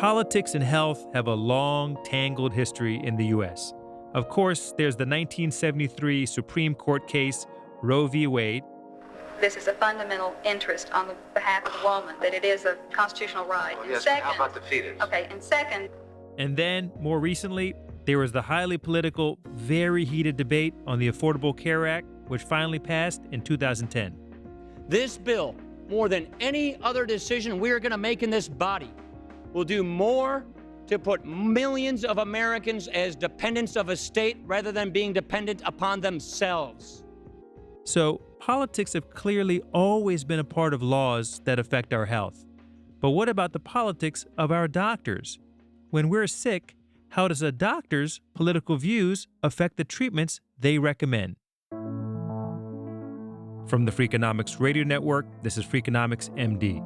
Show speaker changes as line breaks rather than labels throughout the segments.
Politics and health have a long, tangled history in the U.S. Of course, there's the 1973 Supreme Court case, Roe v. Wade.
This is a fundamental interest on the behalf of the woman, that it is a constitutional right.
Well, yes, second, how about the fetus?
Okay, and second...
And then, more recently, there was the highly political, very heated debate on the Affordable Care Act, which finally passed in 2010.
This bill, more than any other decision we're going to make in this body, will do more to put millions of Americans as dependents of a state rather than being dependent upon themselves.
So, politics have clearly always been a part of laws that affect our health. But what about the politics of our doctors? When we're sick, how does a doctor's political views affect the treatments they recommend? From the Freakonomics Radio Network, this is Freakonomics MD.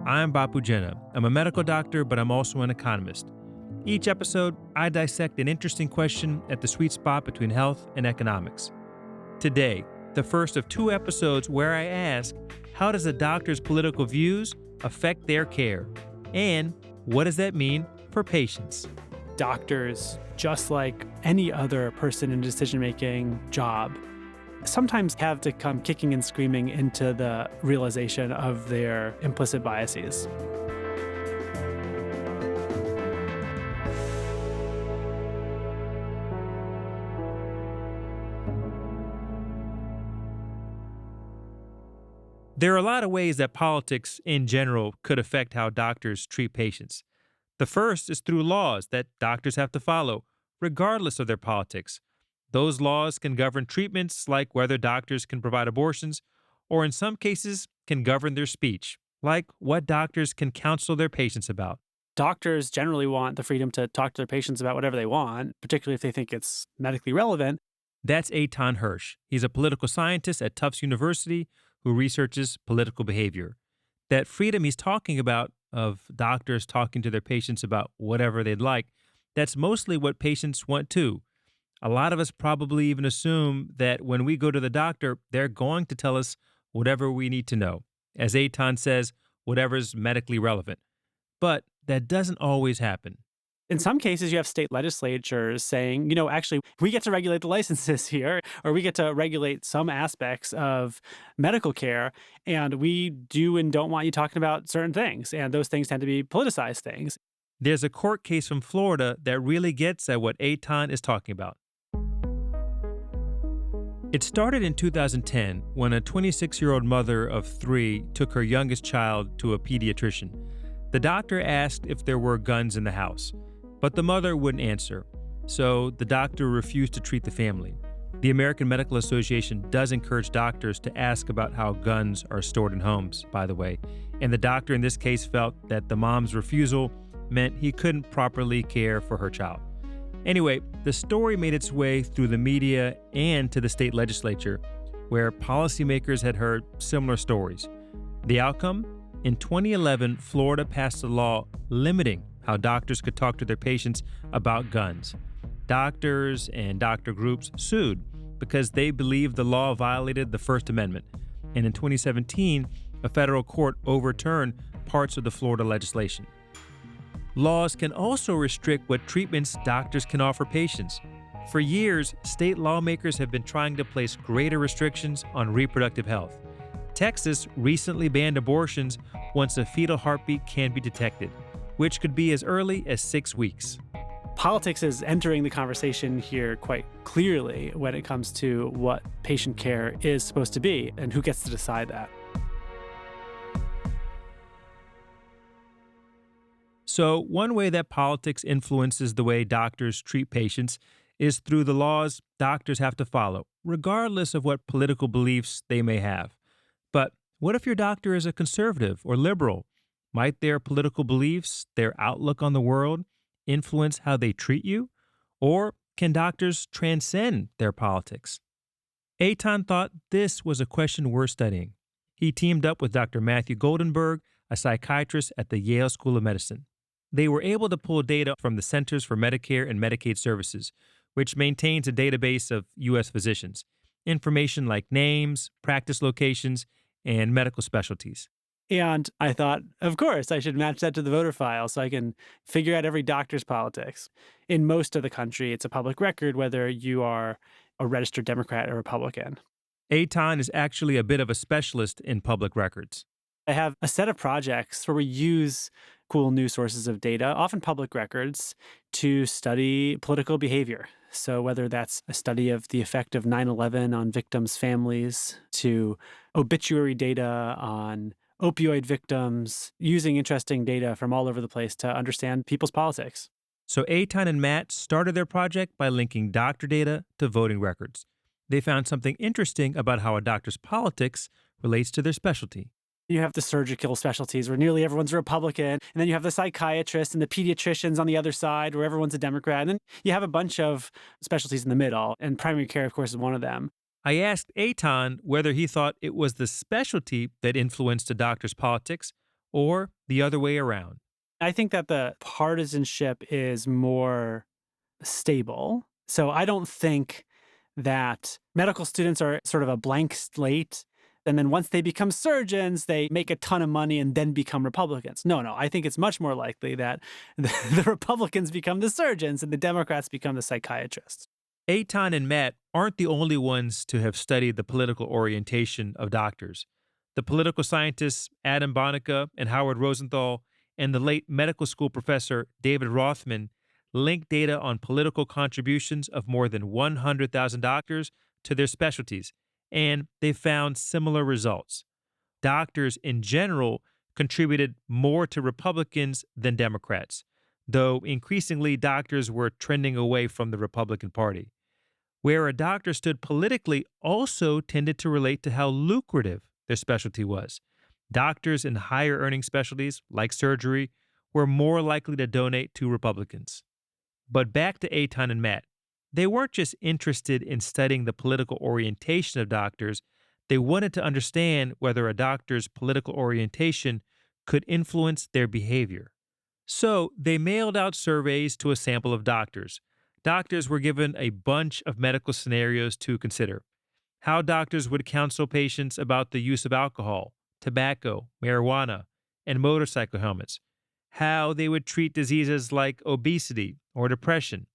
I'm Bapu Jena. I'm a medical doctor, but I'm also an economist. Each episode, I dissect an interesting question at the sweet spot between health and economics. Today, the first of two episodes where I ask, how does a doctor's political views affect their care? And what does that mean for patients?
Doctors, just like any other person in a decision-making job, sometimes have to come kicking and screaming into the realization of their implicit biases.
There are a lot of ways that politics in general could affect how doctors treat patients. The first is through laws that doctors have to follow, regardless of their politics. Those laws can govern treatments like whether doctors can provide abortions, or in some cases can govern their speech, like what doctors can counsel their patients about.
Doctors generally want the freedom to talk to their patients about whatever they want, particularly if they think it's medically relevant.
That's Eitan Hersh. He's a political scientist at Tufts University who researches political behavior. That freedom he's talking about, of doctors talking to their patients about whatever they'd like, that's mostly what patients want too. A lot of us probably even assume that when we go to the doctor, they're going to tell us whatever we need to know. As Eitan says, whatever's medically relevant. But that doesn't always happen.
In some cases, you have state legislatures saying, actually, we get to regulate the licenses here, or we get to regulate some aspects of medical care, and we do and don't want you talking about certain things, and those things tend to be politicized things.
There's a court case from Florida that really gets at what Eitan is talking about. It started in 2010 when a 26-year-old mother of three took her youngest child to a pediatrician. The doctor asked if there were guns in the house, but the mother wouldn't answer, so the doctor refused to treat the family. The American Medical Association does encourage doctors to ask about how guns are stored in homes, by the way, and the doctor in this case felt that the mom's refusal meant he couldn't properly care for her child. Anyway, the story made its way through the media and to the state legislature, where policymakers had heard similar stories. The outcome? In 2011, Florida passed a law limiting how doctors could talk to their patients about guns. Doctors and doctor groups sued because they believed the law violated the First Amendment. And in 2017, a federal court overturned parts of the Florida legislation. Laws can also restrict what treatments doctors can offer patients. For years, state lawmakers have been trying to place greater restrictions on reproductive health. Texas recently banned abortions once a fetal heartbeat can be detected, which could be as early as 6 weeks.
Politics is entering the conversation here quite clearly when it comes to what patient care is supposed to be and who gets to decide that.
So one way that politics influences the way doctors treat patients is through the laws doctors have to follow, regardless of what political beliefs they may have. But what if your doctor is a conservative or liberal? Might their political beliefs, their outlook on the world, influence how they treat you? Or can doctors transcend their politics? Eitan thought this was a question worth studying. He teamed up with Dr. Matthew Goldenberg, a psychiatrist at the Yale School of Medicine. They were able to pull data from the Centers for Medicare and Medicaid Services, which maintains a database of U.S. physicians, information like names, practice locations, and medical specialties.
And I thought, of course, I should match that to the voter file so I can figure out every doctor's politics. In most of the country, it's a public record whether you are a registered Democrat or Republican.
Eitan is actually a bit of a specialist in public records.
I have a set of projects where we use cool new sources of data, often public records, to study political behavior. So whether that's a study of the effect of 9/11 on victims' families, to obituary data on opioid victims, using interesting data from all over the place to understand people's politics.
So Eitan and Matt started their project by linking doctor data to voting records. They found something interesting about how a doctor's politics relates to their specialty.
You have the surgical specialties where nearly everyone's a Republican, and then you have the psychiatrists and the pediatricians on the other side where everyone's a Democrat, and then you have a bunch of specialties in the middle, and primary care, of course, is one of them.
I asked Eitan whether he thought it was the specialty that influenced a doctor's politics or the other way around.
I think that the partisanship is more stable. So I don't think that medical students are sort of a blank slate. And then once they become surgeons, they make a ton of money and then become Republicans. No, I think it's much more likely that the Republicans become the surgeons and the Democrats become the psychiatrists.
Eitan and Matt aren't the only ones to have studied the political orientation of doctors. The political scientists Adam Bonica and Howard Rosenthal and the late medical school professor David Rothman linked data on political contributions of more than 100,000 doctors to their specialties, and they found similar results. Doctors in general contributed more to Republicans than Democrats, though increasingly doctors were trending away from the Republican Party. Where a doctor stood politically also tended to relate to how lucrative their specialty was. Doctors in higher earning specialties, like surgery, were more likely to donate to Republicans. But back to Eitan and Matt. They weren't just interested in studying the political orientation of doctors, they wanted to understand whether a doctor's political orientation could influence their behavior. So they mailed out surveys to a sample of doctors. Doctors were given a bunch of medical scenarios to consider. How doctors would counsel patients about the use of alcohol, tobacco, marijuana, and motorcycle helmets. How they would treat diseases like obesity or depression.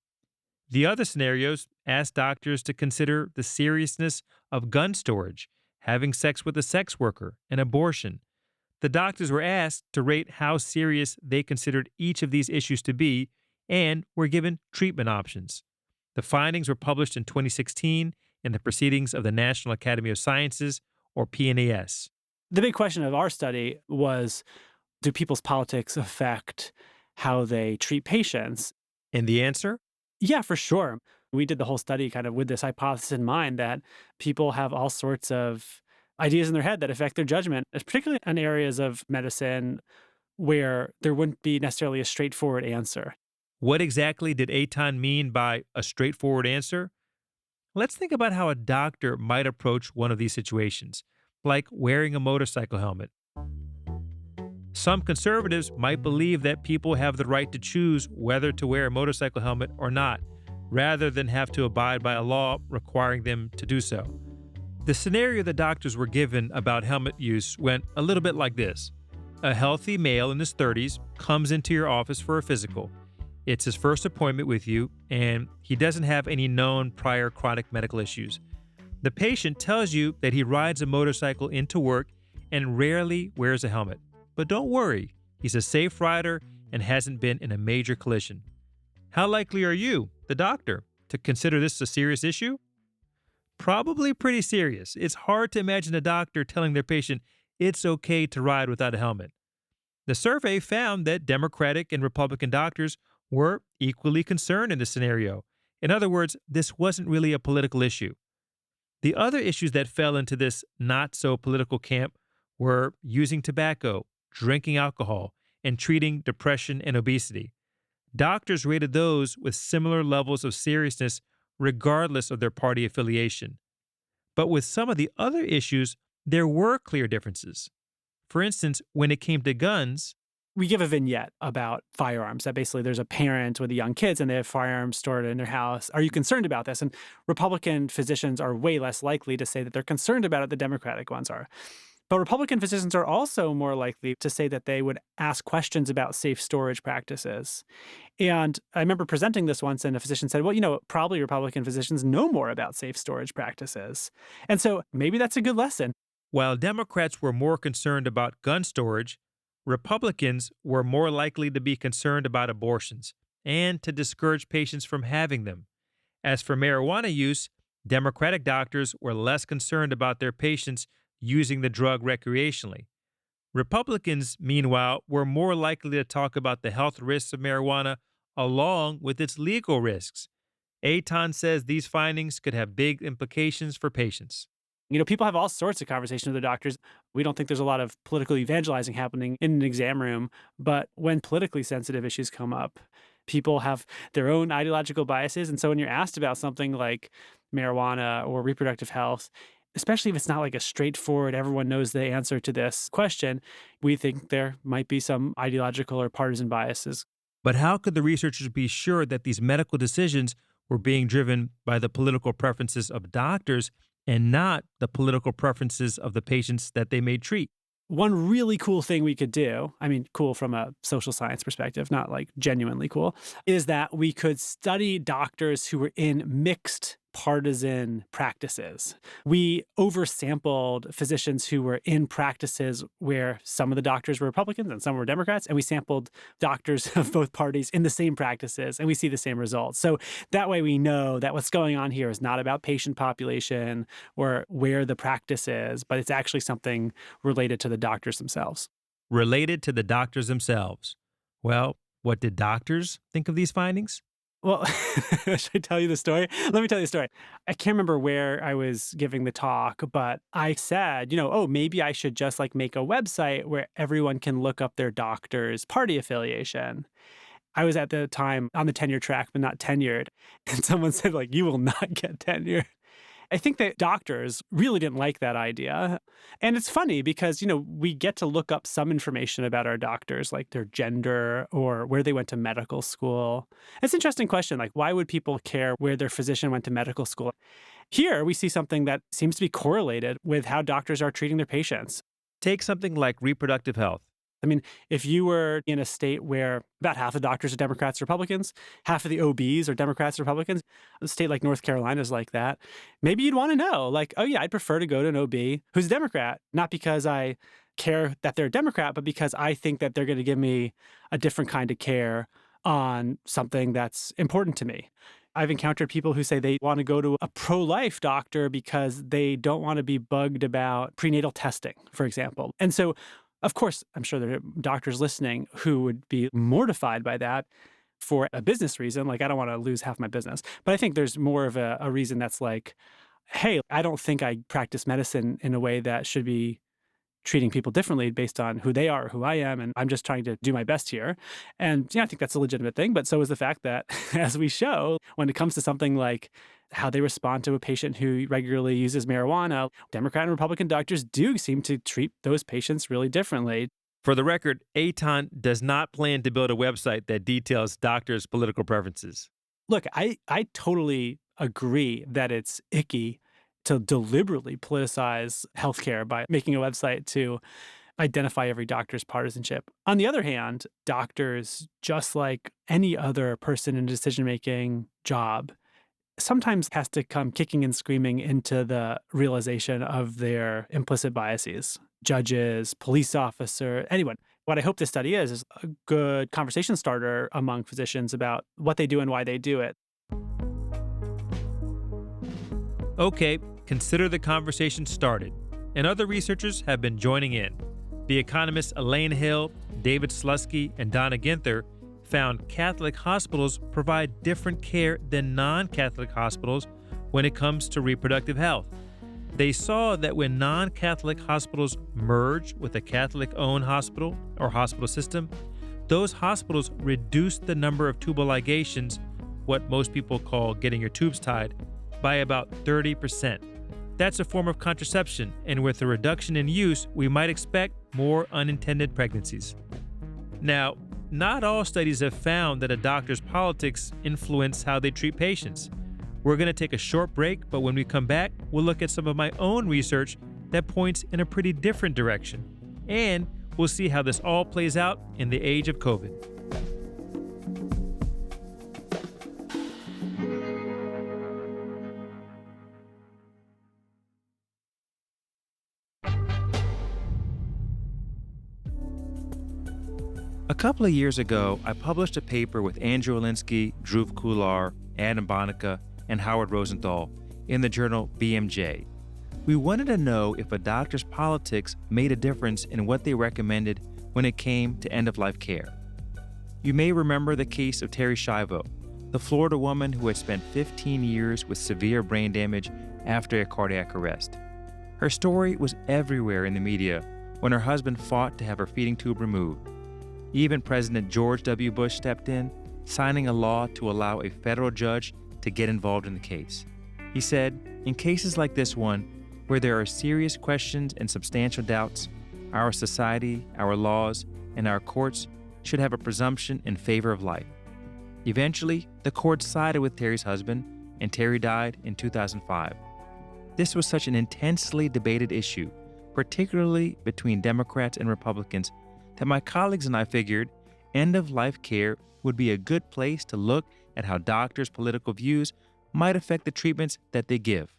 The other scenarios asked doctors to consider the seriousness of gun storage, having sex with a sex worker, and abortion. The doctors were asked to rate how serious they considered each of these issues to be and were given treatment options. The findings were published in 2016 in the Proceedings of the National Academy of Sciences, or PNAS.
The big question of our study was, do people's politics affect how they treat patients?
And the answer?
Yeah, for sure. We did the whole study kind of with this hypothesis in mind that people have all sorts of ideas in their head that affect their judgment, particularly in areas of medicine where there wouldn't be necessarily a straightforward answer.
What exactly did Eitan mean by a straightforward answer? Let's think about how a doctor might approach one of these situations, like wearing a motorcycle helmet. Some conservatives might believe that people have the right to choose whether to wear a motorcycle helmet or not, rather than have to abide by a law requiring them to do so. The scenario the doctors were given about helmet use went a little bit like this. A healthy male in his 30s comes into your office for a physical. It's his first appointment with you, and he doesn't have any known prior chronic medical issues. The patient tells you that he rides a motorcycle into work and rarely wears a helmet. But don't worry, he's a safe rider and hasn't been in a major collision. How likely are you, the doctor, to consider this a serious issue? Probably pretty serious. It's hard to imagine a doctor telling their patient it's okay to ride without a helmet. The survey found that Democratic and Republican doctors were equally concerned in this scenario. In other words, this wasn't really a political issue. The other issues that fell into this not-so-political camp were using tobacco, drinking alcohol, and treating depression and obesity. Doctors rated those with similar levels of seriousness regardless of their party affiliation. But with some of the other issues, there were clear differences. For instance, when it came to guns,
we give a vignette about firearms, that basically there's a parent with the young kids and they have firearms stored in their house. Are you concerned about this? And Republican physicians are way less likely to say that they're concerned about it than Democratic ones are. But Republican physicians are also more likely to say that they would ask questions about safe storage practices. And I remember presenting this once, and a physician said, well, probably Republican physicians know more about safe storage practices. And so maybe that's a good lesson.
While Democrats were more concerned about gun storage, Republicans were more likely to be concerned about abortions and to discourage patients from having them. As for marijuana use, Democratic doctors were less concerned about their patients using the drug recreationally. Republicans, meanwhile, were more likely to talk about the health risks of marijuana along with its legal risks. Eitan says these findings could have big implications for patients.
People have all sorts of conversations with their doctors. We don't think there's a lot of political evangelizing happening in an exam room, but when politically sensitive issues come up, people have their own ideological biases. And so when you're asked about something like marijuana or reproductive health, especially if it's not like a straightforward, everyone knows the answer to this question, we think there might be some ideological or partisan biases.
But how could the researchers be sure that these medical decisions were being driven by the political preferences of doctors and not the political preferences of the patients that they may treat?
One really cool thing we could do, cool from a social science perspective, not like genuinely cool, is that we could study doctors who were in mixed partisan practices. We oversampled physicians who were in practices where some of the doctors were Republicans and some were Democrats, and we sampled doctors of both parties in the same practices, and we see the same results. So that way we know that what's going on here is not about patient population or where the practice is, but it's actually something related to the doctors themselves.
Related to the doctors themselves. Well, what did doctors think of these findings?
Well, should I tell you the story? Let me tell you the story. I can't remember where I was giving the talk, but I said, maybe I should just make a website where everyone can look up their doctor's party affiliation. I was at the time on the tenure track, but not tenured. And someone said, you will not get tenure. I think that doctors really didn't like that idea. And it's funny because, we get to look up some information about our doctors, like their gender or where they went to medical school. It's an interesting question, why would people care where their physician went to medical school? Here, we see something that seems to be correlated with how doctors are treating their patients.
Take something like reproductive health.
If you were in a state where about half the doctors are Democrats, Republicans, half of the OBs are Democrats, Republicans, a state like North Carolina is like that, maybe you'd want to know, I'd prefer to go to an OB who's a Democrat, not because I care that they're a Democrat, but because I think that they're going to give me a different kind of care on something that's important to me. I've encountered people who say they want to go to a pro-life doctor because they don't want to be bugged about prenatal testing, for example. And so of course, I'm sure there are doctors listening who would be mortified by that for a business reason. I don't want to lose half my business. But I think there's more of a reason that's hey, I don't think I practice medicine in a way that should be treating people differently based on who they are, who I am, and I'm just trying to do my best here. And I think that's a legitimate thing. But so is the fact that, as we show, when it comes to something like how they respond to a patient who regularly uses marijuana, Democrat and Republican doctors do seem to treat those patients really differently.
For the record, Eitan does not plan to build a website that details doctors' political preferences.
Look, I totally agree that it's icky to deliberately politicize healthcare by making a website to identify every doctor's partisanship. On the other hand, doctors, just like any other person in a decision-making job, sometimes has to come kicking and screaming into the realization of their implicit biases. Judges, police officer, anyone. What I hope this study is a good conversation starter among physicians about what they do and why they do it.
Okay, consider the conversation started. And other researchers have been joining in. The economists Elaine Hill, David Slusky, and Donna Ginther found Catholic hospitals provide different care than non-Catholic hospitals when it comes to reproductive health. They saw that when non-Catholic hospitals merge with a Catholic-owned hospital or hospital system, those hospitals reduced the number of tubal ligations, what most people call getting your tubes tied, by about 30%. That's a form of contraception, and with a reduction in use, we might expect more unintended pregnancies. Now, not all studies have found that a doctor's politics influence how they treat patients. We're going to take a short break, but when we come back, we'll look at some of my own research that points in a pretty different direction. And we'll see how this all plays out in the age of COVID. A couple of years ago, I published a paper with Andrew Alinsky, Dhruv Kular, Adam Bonica, and Howard Rosenthal in the journal BMJ. We wanted to know if a doctor's politics made a difference in what they recommended when it came to end-of-life care. You may remember the case of Terri Schiavo, the Florida woman who had spent 15 years with severe brain damage after a cardiac arrest. Her story was everywhere in the media when her husband fought to have her feeding tube removed. Even President George W. Bush stepped in, signing a law to allow a federal judge to get involved in the case. He said, in cases like this one, where there are serious questions and substantial doubts, our society, our laws, and our courts should have a presumption in favor of life. Eventually, the court sided with Terri's husband, and Terri died in 2005. This was such an intensely debated issue, particularly between Democrats and Republicans, that my colleagues and I figured end-of-life care would be a good place to look at how doctors' political views might affect the treatments that they give.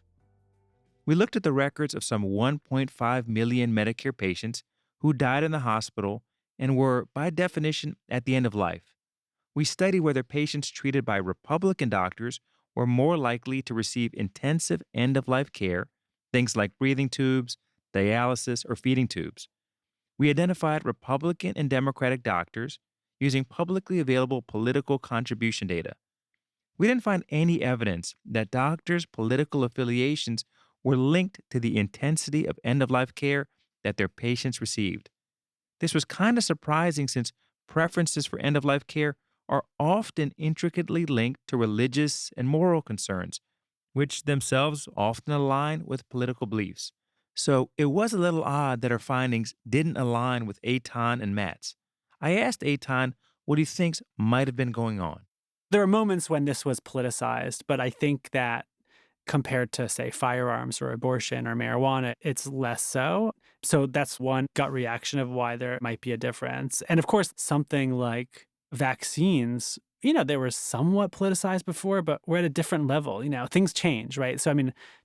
We looked at the records of some 1.5 million Medicare patients who died in the hospital and were, by definition, at the end of life. We studied whether patients treated by Republican doctors were more likely to receive intensive end-of-life care, things like breathing tubes, dialysis, or feeding tubes. We identified Republican and Democratic doctors using publicly available political contribution data. We didn't find any evidence that doctors' political affiliations were linked to the intensity of end-of-life care that their patients received. This was kind of surprising since preferences for end-of-life care are often intricately linked to religious and moral concerns, which themselves often align with political beliefs. So it was a little odd that our findings didn't align with Eitan and Matt's. I asked Eitan what he thinks might have been going on.
There are moments when this was politicized, but I think that compared to, say, firearms or abortion or marijuana, it's less so. So that's one gut reaction of why there might be a difference. And of course, something like vaccines, they were somewhat politicized before, but we're at a different level. Things change, right? So,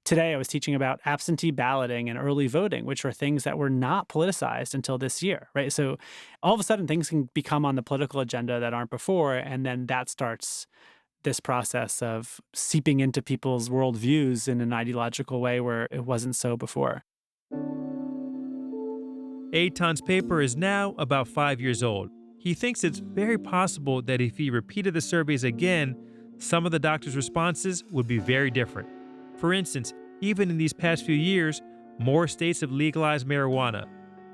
today I was teaching about absentee balloting and early voting, which are things that were not politicized until this year, right? So all of a sudden things can become on the political agenda that aren't before, and then that starts this process of seeping into people's worldviews in an ideological way where it wasn't so before.
Eitan's paper is now about 5 years old. He thinks it's very possible that if he repeated the surveys again, some of the doctors' responses would be very different. For instance, even in these past few years, more states have legalized marijuana,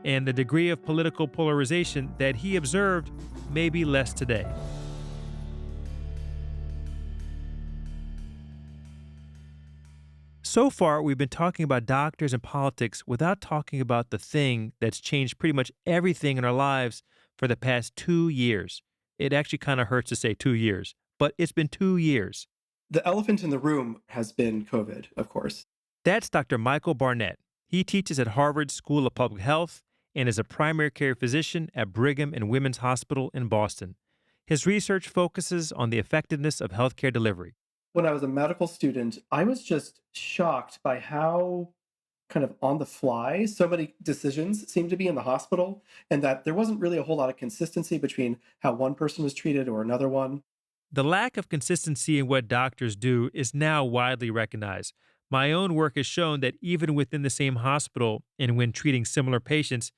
and the degree of political polarization that he observed may be less today. So far, we've been talking about doctors and politics without talking about the thing that's changed pretty much everything in our lives for the past 2 years. It actually kind of hurts to say 2 years, but it's been 2 years.
The elephant in the room has been COVID, of course.
That's Dr. Michael Barnett. He teaches at Harvard School of Public Health and is a primary care physician at Brigham and Women's Hospital in Boston. His research focuses on the effectiveness of healthcare delivery.
When I was a medical student, I was just shocked by how kind of on the fly so many decisions seemed to be in the hospital, and that there wasn't really a whole lot of consistency between how one person was treated or another one.
The lack of consistency in what doctors do is now widely recognized. My own work has shown that even within the same hospital and when treating similar patients,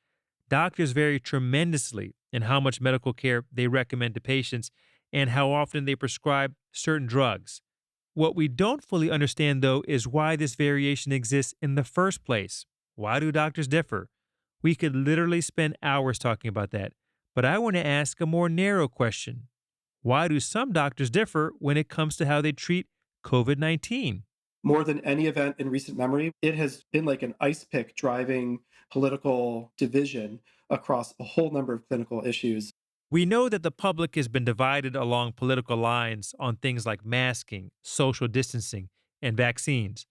doctors vary tremendously in how much medical care they recommend to patients and how often they prescribe certain drugs. What we don't fully understand, though, is why this variation exists in the first place. Why do doctors differ? We could literally spend hours talking about that, but I want to ask a more narrow question. Why do some doctors differ when it comes to how they treat COVID-19?
More than any event in recent memory, it has been like an ice pick driving political division across a whole number of clinical issues.
We know that the public has been divided along political lines on things like masking, social distancing, and vaccines.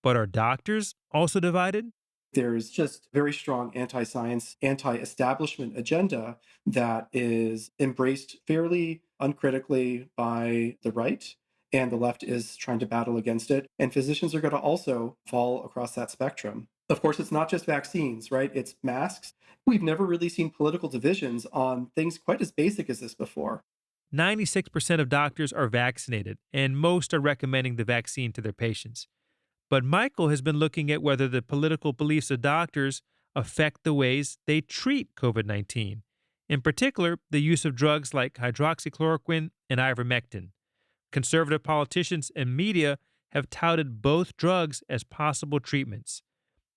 But are doctors also divided?
There's just very strong anti-science, anti-establishment agenda that is embraced fairly uncritically by the right, and the left is trying to battle against it. And physicians are going to also fall across that spectrum. Of course, it's not just vaccines, right? It's masks. We've never really seen political divisions on things quite as basic as this before.
96% of doctors are vaccinated, and most are recommending the vaccine to their patients. But Michael has been looking at whether the political beliefs of doctors affect the ways they treat COVID-19. In particular, the use of drugs like hydroxychloroquine and ivermectin. Conservative politicians and media have touted both drugs as possible treatments.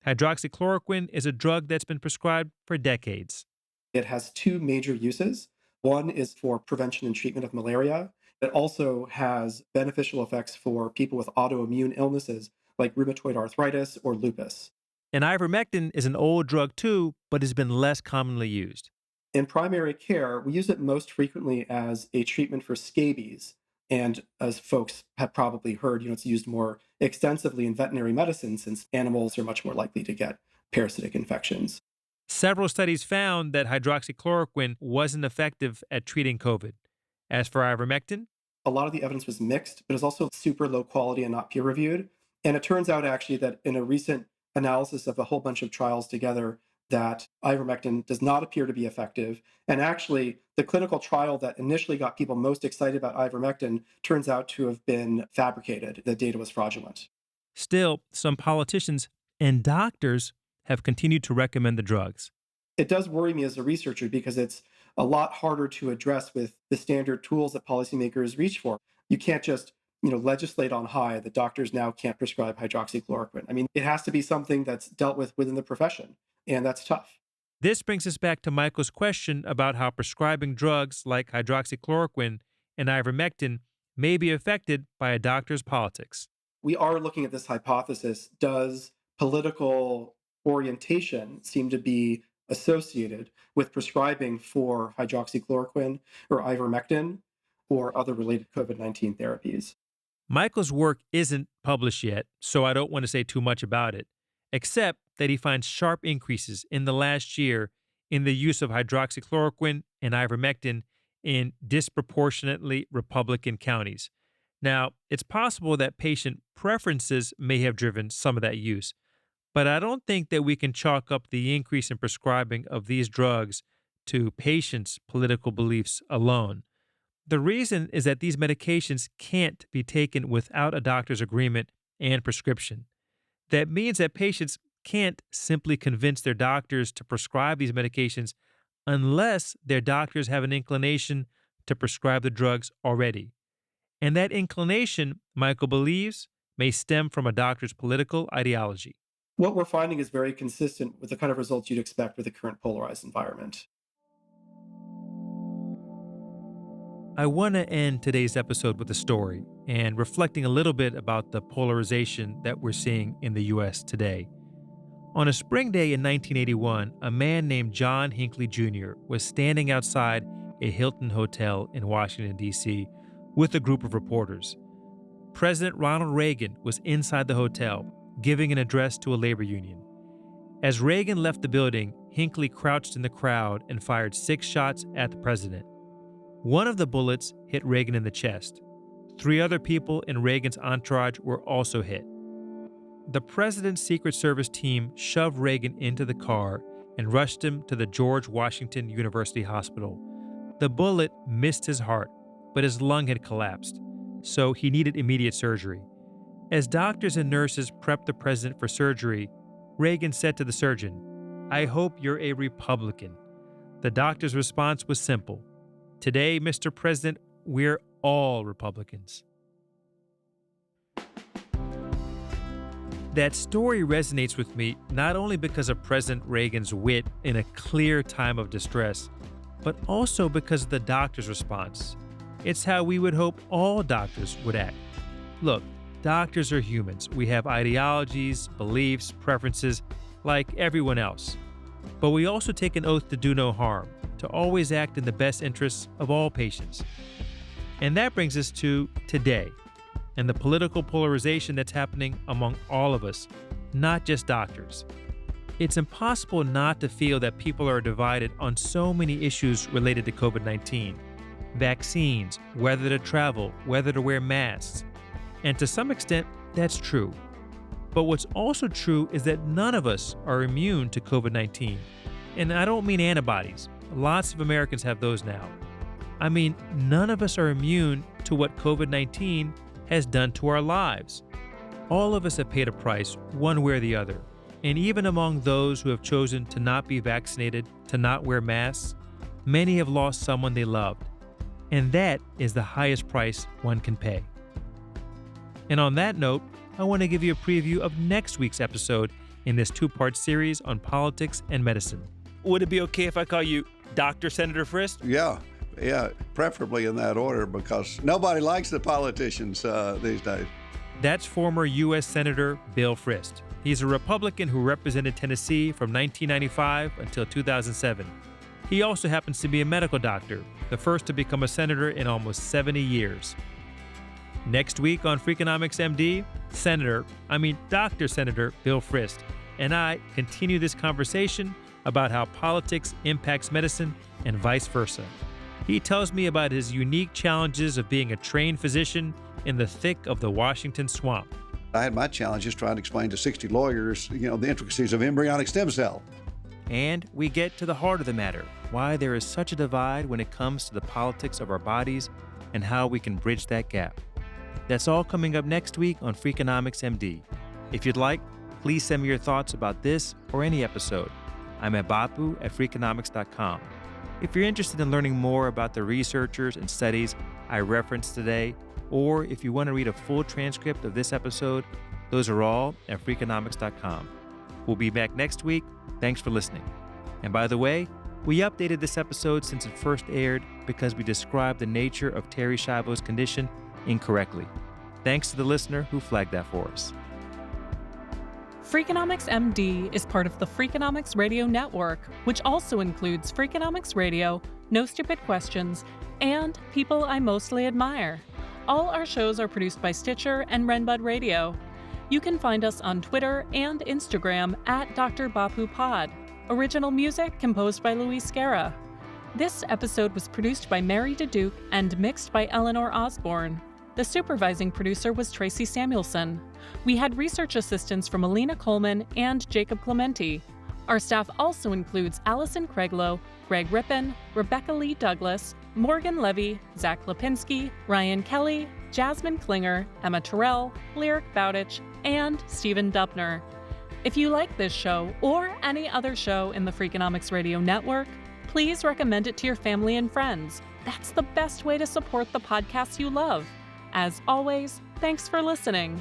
Hydroxychloroquine is a drug that's been prescribed for decades.
It has two major uses. One is for prevention and treatment of malaria. It also has beneficial effects for people with autoimmune illnesses like rheumatoid arthritis or lupus.
And ivermectin is an old drug too, but has been less commonly used.
In primary care, we use it most frequently as a treatment for scabies. And as folks have probably heard, it's used more extensively in veterinary medicine since animals are much more likely to get parasitic infections.
Several studies found that hydroxychloroquine wasn't effective at treating COVID. As for ivermectin,
a lot of the evidence was mixed, but it was also super low quality and not peer-reviewed. And it turns out actually that in a recent analysis of a whole bunch of trials together, that ivermectin does not appear to be effective. And actually, the clinical trial that initially got people most excited about ivermectin turns out to have been fabricated. The data was fraudulent.
Still, some politicians and doctors have continued to recommend the drugs.
It does worry me as a researcher because it's a lot harder to address with the standard tools that policymakers reach for. You can't just legislate on high that doctors now can't prescribe hydroxychloroquine. I mean, it has to be something that's dealt with within the profession, and that's tough.
This brings us back to Michael's question about how prescribing drugs like hydroxychloroquine and ivermectin may be affected by a doctor's politics.
We are looking at this hypothesis. Does political orientation seem to be associated with prescribing for hydroxychloroquine or ivermectin or other related COVID-19 therapies?
Michael's work isn't published yet, so I don't want to say too much about it, except that he finds sharp increases in the last year in the use of hydroxychloroquine and ivermectin in disproportionately Republican counties. Now, it's possible that patient preferences may have driven some of that use, but I don't think that we can chalk up the increase in prescribing of these drugs to patients' political beliefs alone. The reason is that these medications can't be taken without a doctor's agreement and prescription. That means that patients can't simply convince their doctors to prescribe these medications unless their doctors have an inclination to prescribe the drugs already. And that inclination, Michael believes, may stem from a doctor's political ideology.
What we're finding is very consistent with the kind of results you'd expect with the current polarized environment.
I want to end today's episode with a story and reflecting a little bit about the polarization that we're seeing in the U.S. today. On a spring day in 1981, a man named John Hinckley Jr. was standing outside a Hilton hotel in Washington, D.C., with a group of reporters. President Ronald Reagan was inside the hotel, giving an address to a labor union. As Reagan left the building, Hinckley crouched in the crowd and fired 6 shots at the president. One of the bullets hit Reagan in the chest. 3 other people in Reagan's entourage were also hit. The president's Secret Service team shoved Reagan into the car and rushed him to the George Washington University Hospital. The bullet missed his heart, but his lung had collapsed, so he needed immediate surgery. As doctors and nurses prepped the president for surgery, Reagan said to the surgeon, "I hope you're a Republican." The doctor's response was simple. "Today, Mr. President, we're all Republicans." That story resonates with me not only because of President Reagan's wit in a clear time of distress, but also because of the doctor's response. It's how we would hope all doctors would act. Look, doctors are humans. We have ideologies, beliefs, preferences, like everyone else. But we also take an oath to do no harm, to always act in the best interests of all patients. And that brings us to today and the political polarization that's happening among all of us, not just doctors. It's impossible not to feel that people are divided on so many issues related to COVID-19. Vaccines, whether to travel, whether to wear masks. And to some extent, that's true. But what's also true is that none of us are immune to COVID-19. And I don't mean antibodies. Lots of Americans have those now. I mean, none of us are immune to what COVID-19 has done to our lives. All of us have paid a price, one way or the other. And even among those who have chosen to not be vaccinated, to not wear masks, many have lost someone they loved. And that is the highest price one can pay. And on that note, I want to give you a preview of next week's episode in this two-part series on politics and medicine. Would it be okay if I call you Dr. Senator Frist?
Yeah, preferably in that order, because nobody likes the politicians these days.
That's former U.S. Senator Bill Frist. He's a Republican who represented Tennessee from 1995 until 2007. He also happens to be a medical doctor, the first to become a senator in almost 70 years. Next week on Freakonomics MD, Dr. Senator Bill Frist and I continue this conversation about how politics impacts medicine and vice versa. He tells me about his unique challenges of being a trained physician in the thick of the Washington swamp.
I had my challenges trying to explain to 60 lawyers, the intricacies of embryonic stem cell.
And we get to the heart of the matter, why there is such a divide when it comes to the politics of our bodies and how we can bridge that gap. That's all coming up next week on Freakonomics MD. If you'd like, please send me your thoughts about this or any episode. I'm at bapu@freakonomics.com. If you're interested in learning more about the researchers and studies I referenced today, or if you want to read a full transcript of this episode, those are all at freakonomics.com. We'll be back next week. Thanks for listening. And by the way, we updated this episode since it first aired because we described the nature of Terri Schiavo's condition incorrectly. Thanks to the listener who flagged that for us.
Freakonomics MD is part of the Freakonomics Radio Network, which also includes Freakonomics Radio, No Stupid Questions, and People I Mostly Admire. All our shows are produced by Stitcher and Renbud Radio. You can find us on Twitter and Instagram at Dr. Bapu Pod. Original music composed by Luis Guerra. This episode was produced by Mary DeDuke and mixed by Eleanor Osborne. The supervising producer was Tracy Samuelson. We had research assistance from Alina Coleman and Jacob Clementi. Our staff also includes Allison Craiglow, Greg Rippin, Rebecca Lee Douglas, Morgan Levy, Zach Lipinski, Ryan Kelly, Jasmine Klinger, Emma Terrell, Lyric Bowditch, and Stephen Dubner. If you like this show or any other show in the Freakonomics Radio Network, please recommend it to your family and friends. That's the best way to support the podcasts you love. As always, thanks for listening.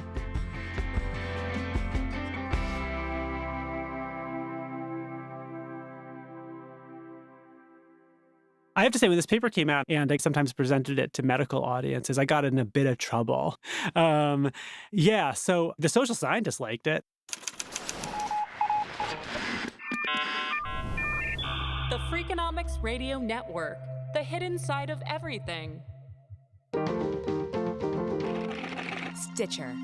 I have to say, when this paper came out and I sometimes presented it to medical audiences, I got in a bit of trouble. So the social scientists liked it.
The Freakonomics Radio Network, the hidden side of everything.
Stitcher.